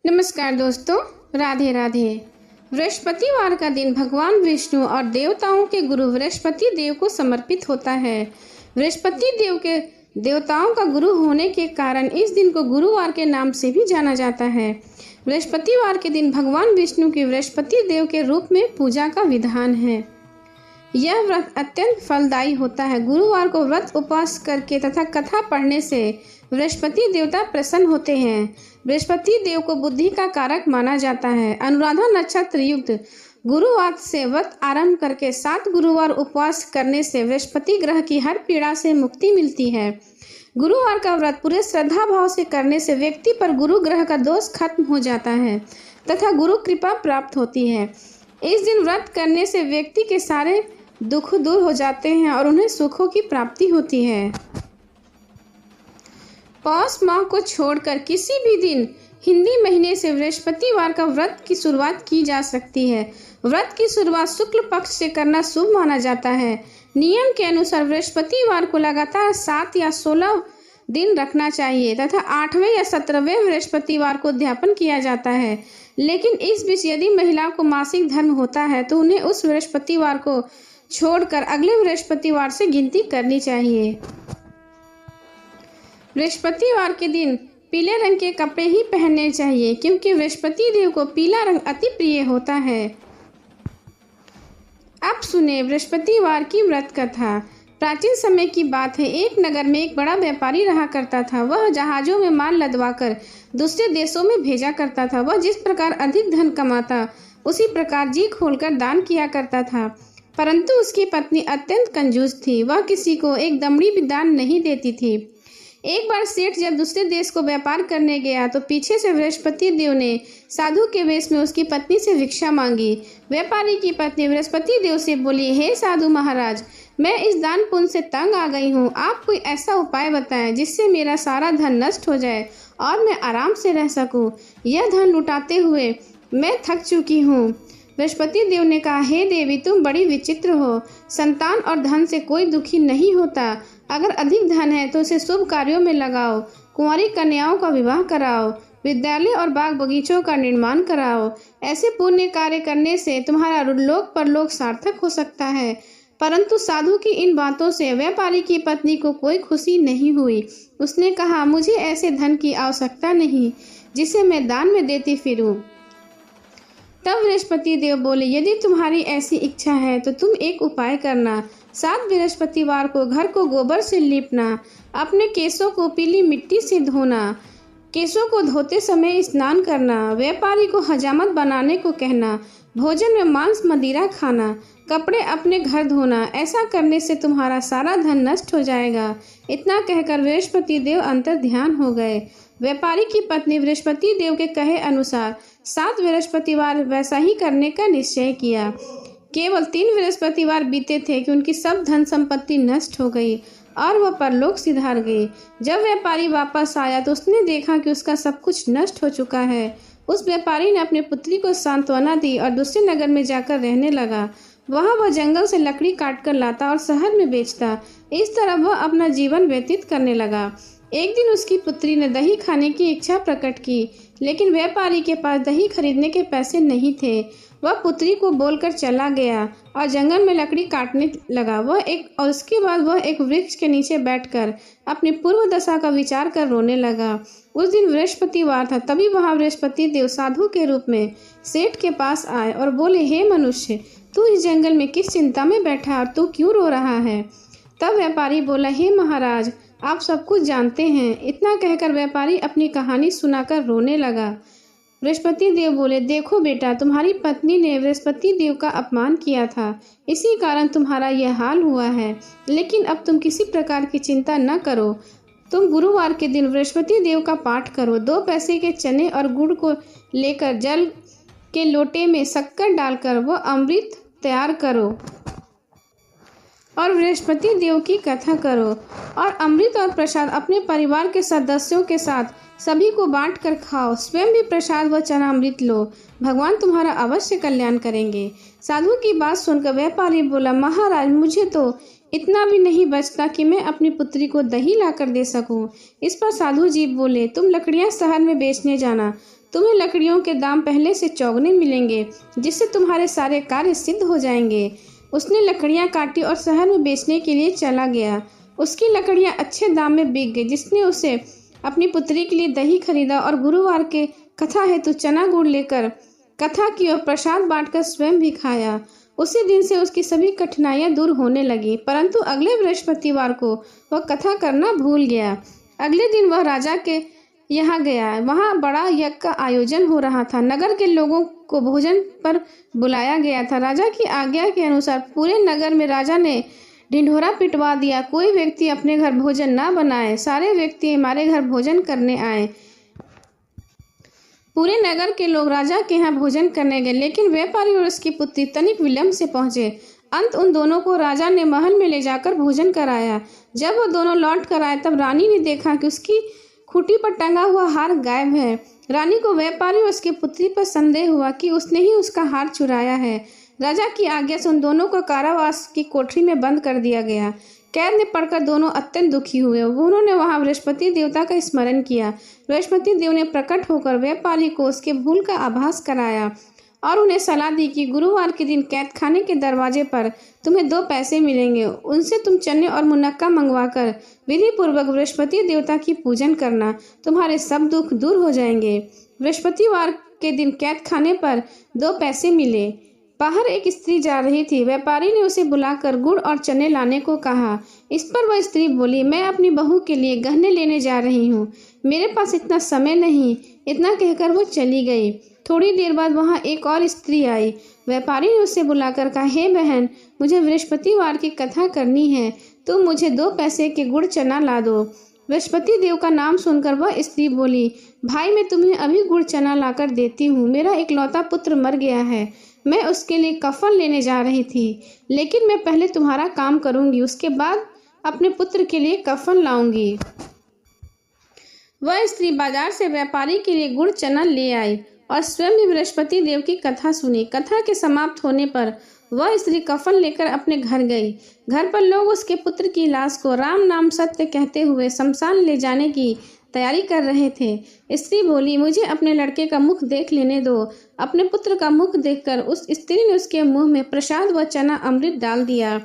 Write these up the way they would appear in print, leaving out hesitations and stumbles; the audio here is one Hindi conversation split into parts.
नमस्कार दोस्तों, राधे राधे। बृहस्पतिवार का दिन भगवान विष्णु और देवताओं के गुरु बृहस्पति देव को समर्पित होता है। बृहस्पति देव के देवताओं का गुरु होने के कारण इस दिन को गुरुवार के नाम से भी जाना जाता है। बृहस्पतिवार के दिन भगवान विष्णु की बृहस्पति देव के रूप में पूजा का विधान है। यह व्रत अत्यंत फलदायी होता है। गुरुवार को व्रत उपवास करके तथा कथा पढ़ने से बृहस्पति देवता प्रसन्न होते हैं। बृहस्पति देव को बुद्धि का कारक माना जाता है। अनुराधा नक्षत्र युक्त गुरुवार से व्रत आरंभ करके 7 गुरुवार उपवास करने से बृहस्पति ग्रह की हर पीड़ा से मुक्ति मिलती है। गुरुवार का व्रत पूरे श्रद्धा भाव से करने से व्यक्ति पर गुरु ग्रह का दोष खत्म हो जाता है तथा गुरु कृपा प्राप्त होती है। इस दिन व्रत करने से व्यक्ति के सारे दुख दूर हो जाते हैं और उन्हें सुखों की प्राप्ति होती है। पौष माह को छोड़कर किसी भी दिन हिंदी महीने से बृहस्पतिवार का व्रत की शुरुआत की जा सकती है। व्रत की शुरुआत शुक्ल पक्ष से करना शुभ माना जाता है। नियम के अनुसार बृहस्पतिवार को लगातार 7 या 16 दिन रखना चाहिए तथा 8वें या 17वें बृहस्पतिवार को उद्यापन किया जाता है। लेकिन इस बीच यदि महिलाओं को मासिक धर्म होता है तो उन्हें उस बृहस्पतिवार को छोड़कर अगले बृहस्पतिवार से गिनती करनी चाहिए। बृहस्पतिवार के दिन पीले रंग के कपड़े ही पहनने चाहिए क्योंकि बृहस्पति देव को पीला रंग अति प्रिय होता है। अब सुने बृहस्पतिवार की व्रत कथा। प्राचीन समय की बात है। एक नगर में एक बड़ा व्यापारी रहा करता था। वह जहाजों में माल लदवाकर दूसरे देशों में भेजा करता था। वह जिस प्रकार अधिक धन कमाता उसी प्रकार जी खोलकर दान किया करता था, परंतु उसकी पत्नी अत्यंत कंजूस थी। वह किसी को एक दमड़ी भी दान नहीं देती थी। एक बार सेठ जब दूसरे देश को व्यापार करने गया तो पीछे से बृहस्पति देव ने साधु के वेश में उसकी पत्नी से भिक्षा मांगी। व्यापारी की पत्नी बृहस्पति देव से बोली, हे साधु महाराज, मैं इस दान पुण्य से तंग आ गई हूँ। आप कोई ऐसा उपाय बताएं जिससे मेरा सारा धन नष्ट हो जाए और मैं आराम से रह सकूँ। यह धन लुटाते हुए मैं थक चुकी हूँ। बृहस्पति देव ने कहा, हे देवी, तुम बड़ी विचित्र हो। संतान और धन से कोई दुखी नहीं होता। अगर अधिक धन है तो उसे शुभ कार्यों में लगाओ। कुंवारी कन्याओं का विवाह कराओ। विद्यालय और बाग बगीचों का निर्माण कराओ। ऐसे पुण्य कार्य करने से तुम्हारा लोक परलोक सार्थक हो सकता है। परंतु साधु की इन बातों से व्यापारी की पत्नी को कोई खुशी नहीं हुई। उसने कहा, मुझे ऐसे धन की आवश्यकता नहीं जिसे मैं दान में देती फिरूं। तब बृहस्पति देव बोले, यदि तुम्हारी ऐसी इच्छा है तो तुम एक उपाय करना। 7 बृहस्पतिवार को घर को गोबर से लीपना, अपने केशों को पीली मिट्टी से धोना, केशों को धोते समय स्नान करना, व्यापारी को हजामत बनाने को कहना, भोजन में मांस मदिरा खाना, कपड़े अपने घर धोना। ऐसा करने से तुम्हारा सारा धन नष्ट हो जाएगा। इतना कहकर बृहस्पति देव अंतर ध्यान हो गए। व्यापारी की पत्नी बृहस्पति देव के कहे अनुसार 7 बृहस्पतिवार वैसा ही करने का निश्चय किया। केवल 3 बृहस्पतिवार बीते थे कि उनकी सब धन संपत्ति नष्ट हो गई और वह परलोक सिधार गई। जब व्यापारी वापस आया तो उसने देखा कि उसका सब कुछ नष्ट हो चुका है। उस व्यापारी ने अपनी पुत्री को सांत्वना दी और दूसरे नगर में जाकर रहने लगा। वहाँ वह जंगल से लकड़ी काटकर लाता और शहर में बेचता। इस तरह वह अपना जीवन व्यतीत करने लगा। एक दिन उसकी पुत्री ने दही खाने की इच्छा प्रकट की, लेकिन व्यापारी के पास दही खरीदने के पैसे नहीं थे। वह पुत्री को बोलकर चला गया और जंगल में लकड़ी काटने लगा। और उसके बाद वह एक वृक्ष के नीचे बैठकर अपनी पूर्व दशा का विचार कर रोने लगा। उस दिन बृहस्पतिवार था। तभी वहाँ बृहस्पति देव साधु के रूप में सेठ के पास आए और बोले, हे मनुष्य, तू इस जंगल में किस चिंता में बैठा और तू क्यों रो रहा है? तब व्यापारी बोला, हे महाराज, आप सब कुछ जानते हैं। इतना कहकर व्यापारी अपनी कहानी सुनाकर रोने लगा। बृहस्पति देव बोले, देखो बेटा, तुम्हारी पत्नी ने बृहस्पति देव का अपमान किया था, इसी कारण तुम्हारा यह हाल हुआ है। लेकिन अब तुम किसी प्रकार की चिंता न करो। तुम गुरुवार के दिन बृहस्पति देव का पाठ करो। 2 पैसे के चने और गुड़ को लेकर जल के लोटे में शक्कर डालकर वो अमृत तैयार करो और बृहस्पति देव की कथा करो और अमृत और प्रसाद अपने परिवार के सदस्यों के साथ सभी को बांट कर खाओ। स्वयं भी प्रसाद व चनामृत लो। भगवान तुम्हारा अवश्य कल्याण करेंगे। साधु की बात सुनकर व्यापारी बोला, महाराज, मुझे तो इतना भी नहीं बचता कि मैं अपनी पुत्री को दही लाकर दे सकूं। इस पर साधु जी बोले, तुम लकड़ियां शहर में बेचने जाना। तुम्हें लकड़ियों के दाम पहले से चौगुने मिलेंगे, जिससे तुम्हारे सारे कार्य सिद्ध हो जाएंगे। उसने लकड़ियां काटी और शहर में बेचने के लिए चला गया। उसकी लकड़ियां अच्छे दाम में बिक गई, जिसने उसे अपनी पुत्री के लिए दही खरीदा और गुरुवार के कथा हेतु चना गुड़ लेकर कथा की और प्रसाद बांटकर स्वयं भी खाया। उसी दिन से उसकी सभी कठिनाइयां दूर होने लगी, परंतु अगले बृहस्पतिवार को वह कथा करना भूल गया। अगले दिन वह राजा के यहाँ गया। वहाँ बड़ा यज्ञ का आयोजन हो रहा था। नगर के लोगों को भोजन पर बुलाया गया था। राजा की आज्ञा के अनुसार पूरे नगर में राजा ने ढिंढोरा पिटवा दिया। कोई व्यक्ति अपने घर भोजन न बनाए, सारे व्यक्ति हमारे घर भोजन करने आए। पूरे नगर के लोग राजा के यहाँ भोजन करने गए, लेकिन व्यापारी और उसकी पुत्री तनिक विलंब से पहुंचे। अंत उन दोनों को राजा ने महल में ले जाकर भोजन कराया। जब वो दोनों लौट कर आए, तब रानी ने देखा कि उसकी खूंटी पर टंगा हुआ हार गायब है। रानी को व्यापारी और उसकी पुत्री पर संदेह हुआ कि उसने ही उसका हार चुराया है। राजा की आज्ञा से उन दोनों को कारावास की कोठरी में बंद कर दिया गया। कैद में पड़कर दोनों अत्यंत दुखी हुए। उन्होंने वहां बृहस्पति देवता का स्मरण किया। बृहस्पति देव ने प्रकट होकर व्यापारी को उसके भूल का आभास कराया और उन्हें सलाह दी कि गुरुवार के दिन कैद खाने के दरवाजे पर तुम्हें 2 पैसे मिलेंगे। उनसे तुम चने और मुनक्का मंगवाकर विधि पूर्वक बृहस्पति देवता की पूजन करना, तुम्हारे सब दुख दूर हो जाएंगे। बृहस्पतिवार के दिन कैद खाने पर 2 पैसे मिले। बाहर एक स्त्री जा रही थी। व्यापारी ने उसे बुलाकर गुड़ और चने लाने को कहा। इस पर वह स्त्री बोली, मैं अपनी बहू के लिए गहने लेने जा रही हूँ, मेरे पास इतना समय नहीं। इतना कहकर वो चली गई। थोड़ी देर बाद वहां एक और स्त्री आई। व्यापारी ने उसे बुलाकर कहा, हे बहन, मुझे बृहस्पतिवार की कथा करनी है, तुम मुझे 2 पैसे के गुड़ चना ला दो। बृहस्पति देव का नाम सुनकर वह स्त्री बोली, भाई मैं तुम्हें अभी गुड़ चना लाकर देती हूँ। मेरा इकलौता पुत्र मर गया है, मैं उसके लिए कफन लेने जा रही थी, लेकिन मैं पहले तुम्हारा काम करूंगी, उसके बाद अपने पुत्र के लिए कफन लाऊंगी। वह स्त्री बाजार से व्यापारी के लिए गुड़ चना ले आई और स्वयं भी बृहस्पति देव की कथा सुनी। कथा के समाप्त होने पर वह स्त्री कफन लेकर अपने घर गई। घर पर लोग उसके पुत्र की लाश को राम नाम सत्य कहते हुए शमशान ले जाने की तैयारी कर रहे थे। स्त्री बोली, मुझे अपने लड़के का मुख देख लेने दो। अपने पुत्र का मुख देखकर उस स्त्री ने उसके मुंह में प्रसाद व चना अमृत डाल दिया।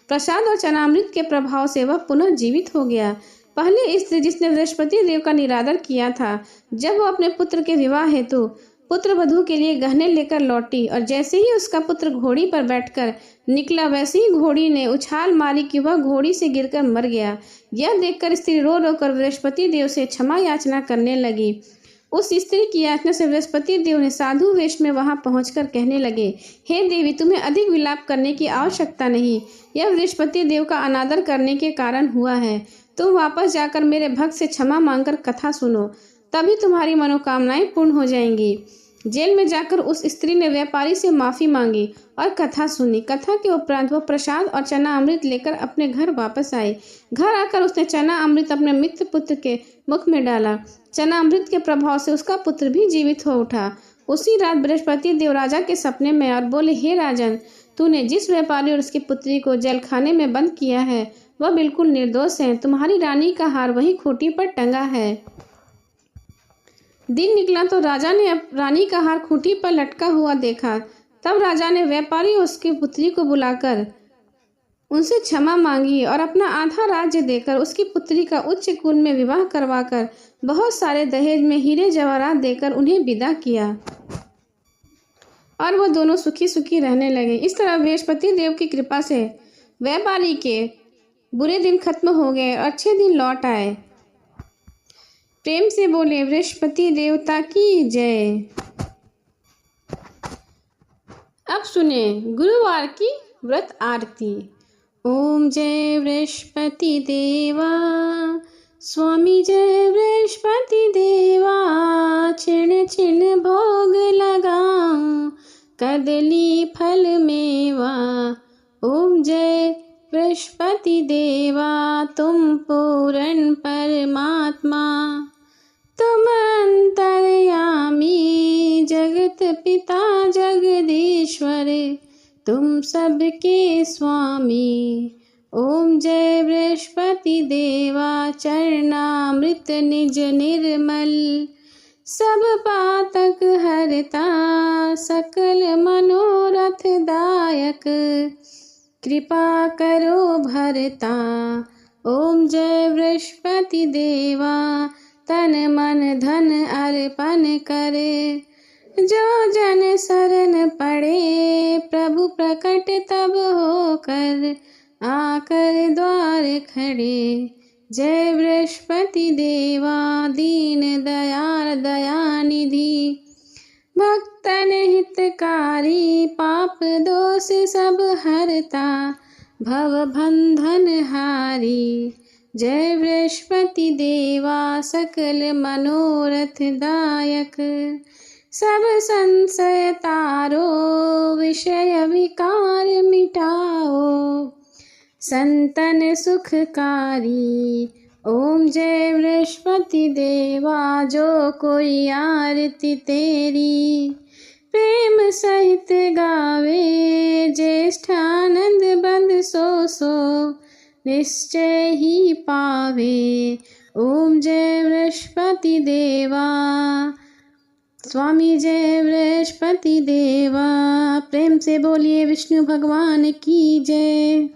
प्रसाद और चना अमृत के प्रभाव से वह पुनः जीवित हो गया। पहले स्त्री जिसने बृहस्पति देव का निरादर किया था, जब वो अपने पुत्र के विवाह हेतु पुत्र वधू के लिए गहने लेकर लौटी और जैसे ही उसका पुत्र घोड़ी पर बैठकर निकला, वैसे ही घोड़ी ने उछाल मारी कि वह घोड़ी से गिरकर मर गया। यह देखकर स्त्री रो रो कर बृहस्पति देव से क्षमा याचना करने लगी। उस स्त्री की याचना से बृहस्पति देव ने साधु वेश में वहां पहुंचकर कहने लगे, हे देवी, तुम्हें अधिक विलाप करने की आवश्यकता नहीं। यह बृहस्पति देव का अनादर करने के कारण हुआ है। तुम वापस जाकर मेरे भक्त से क्षमा मांगकर कथा सुनो, तभी तुम्हारी मनोकामनाएं पूर्ण हो जाएंगी। जेल में जाकर उस स्त्री ने व्यापारी से माफी मांगी और कथा सुनी। कथा के उपरांत वह प्रसाद और चना अमृत लेकर अपने घर वापस आई। घर आकर उसने चना अमृत अपने मित्र पुत्र के मुख में डाला। चना अमृत के प्रभाव से उसका पुत्र भी जीवित हो उठा। उसी रात बृहस्पति देव राजा के सपने में और बोले, हे राजन, तूने जिस व्यापारी और उसकी पुत्री को जेलखाने में बंद किया है वह बिल्कुल निर्दोष है। तुम्हारी रानी का हार वही खूंटी पर टंगा है। दिन निकला तो राजा ने रानी का हार खूंटी पर लटका हुआ देखा। तब राजा ने व्यापारी और उसकी पुत्री को बुलाकर उनसे क्षमा मांगी और अपना आधा राज्य देकर उसकी पुत्री का उच्च कुल में विवाह करवाकर बहुत सारे दहेज में हीरे जवाहरात देकर उन्हें विदा किया और वह दोनों सुखी सुखी रहने लगे। इस तरह बृहस्पति देव की कृपा से व्यापारी के बुरे दिन खत्म हो गए और अच्छे दिन लौट आए। प्रेम से बोले बृहस्पति देवता की जय। अब सुने गुरुवार की व्रत आरती। ओम जय बृहस्पति देवा, स्वामी जय बृहस्पति देवा। छिण छिण भोग लगाऊं, कदली फल मेवा। ओम जय बृहस्पति देवा, तुम पूर्ण परमात्मा, तुम अंतर्यामी, जगत पिता जगदीश्वर, तुम सबके स्वामी। ओम जय बृहस्पति देवा, चरणामृत निज निर्मल, सब पातक हरता सकल मनोरथ दायक, कृपा करो भरता ओम जय बृहस्पति देवा। तन मन धन अर्पण करे, जो जन शरण पड़े प्रभु प्रकट तब होकर, आकर द्वार खड़े। जय बृहस्पति देवा दीन दयाल दयानिधि, भक्तन हितकारी पाप दोष सब हरता, भव बंधन हारी। जय बृहस्पति देवा सकल मनोरथ दायक, सब संशय तारो विषय विकार मिटाओ, संतन सुखकारी। ओम जय बृहस्पति देवा जो कोई आरती तेरी, प्रेम सहित गावे ज्येष्ठानंद बंद सो निश्चय ही पावे। ओम जय बृहस्पति देवा। स्वामी जय बृहस्पति देवा। प्रेम से बोलिए विष्णु भगवान की जय।